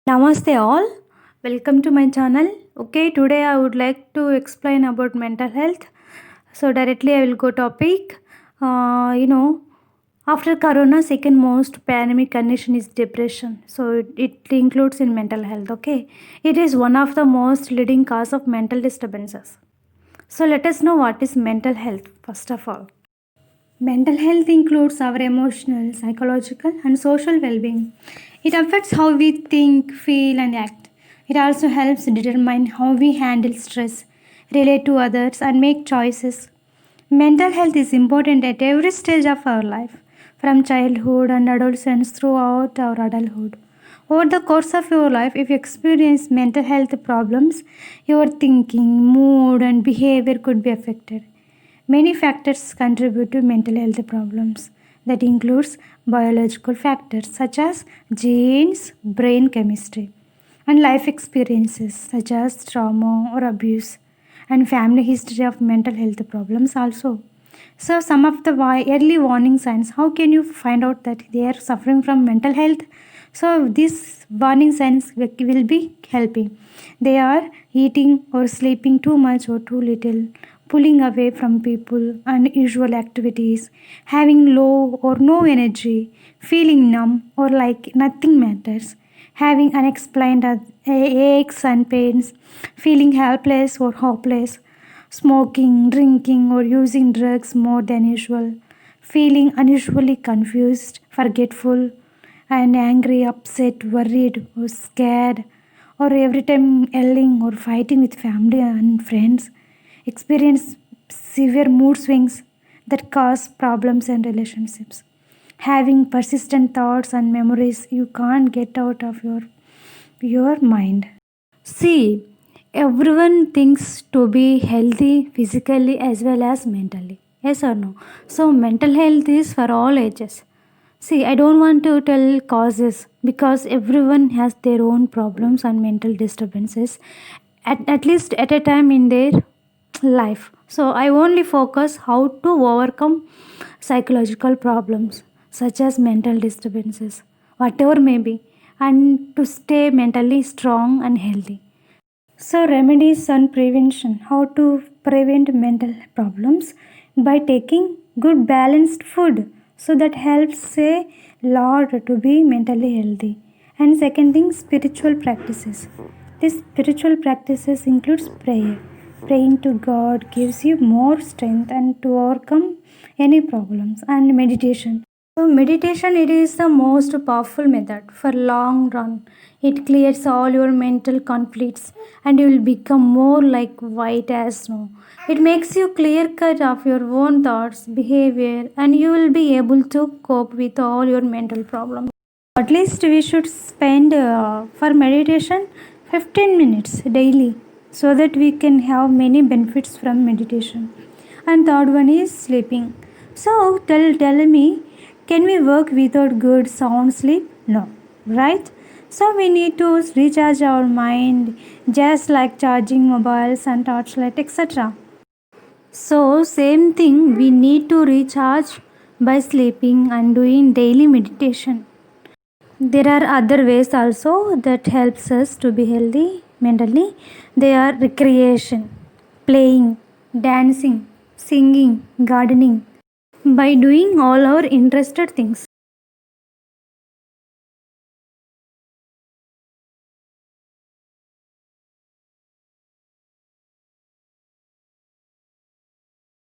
Namaste all. Welcome to my channel. Okay, today I would like to explain about mental health. So directly I will go topic. After corona, second most pandemic condition is depression. So it includes in mental health. Okay, it is one of the most leading cause of mental disturbances. So let us know what is mental health first of all. Mental health includes our emotional, psychological, and social well being. It affects how we think, feel, and act. It also helps determine how we handle stress, relate to others, and make choices. Mental health is important at every stage of our life, from childhood and adolescence throughout our adulthood. Over the course of your life, if you experience mental health problems, your thinking, mood, and behavior could be affected. Many factors contribute to mental health problems. That includes biological factors such as genes, brain chemistry, and life experiences such as trauma or abuse, and family history of mental health problems also. So, some of the early warning signs, how can you find out that they are suffering from mental health? So, these warning signs will be helping. They are eating or sleeping too much or too little, pulling away from people and usual activities, having low or no energy, feeling numb or like nothing matters, having unexplained aches and pains, feeling helpless or hopeless, smoking, drinking, or using drugs more than usual, feeling unusually confused, forgetful, and angry, upset, worried, or scared, or every time yelling or fighting with family and friends, experience severe mood swings that cause problems in relationships, having persistent thoughts and memories you can't get out of your mind. See, everyone thinks to be healthy physically as well as mentally. Yes or no? So, mental health is for all ages. See, I don't want to tell causes because everyone has their own problems and mental disturbances at least at a time in their life. So, I only focus how to overcome psychological problems such as mental disturbances, whatever may be, and to stay mentally strong and healthy. So, remedies and prevention, how to prevent mental problems by taking good balanced food. So, that helps a lot to be mentally healthy. And second thing, spiritual practices. These spiritual practices includes prayer. Praying to God gives you more strength and to overcome any problems, and meditation. So meditation, it is the most powerful method for long run. It clears all your mental conflicts and you will become more like white as snow. It makes you clear cut of your own thoughts, behavior, and you will be able to cope with all your mental problems. At least we should spend for meditation 15 minutes daily so that we can have many benefits from meditation. And third one is sleeping. So tell me, can we work without good sound sleep? No, right? So we need to recharge our mind just like charging mobiles and torchlight, etc. So same thing, we need to recharge by sleeping and doing daily meditation. There are other ways also that helps us to be healthy mentally. They are recreation, playing, dancing, singing, gardening. By doing all our interested things,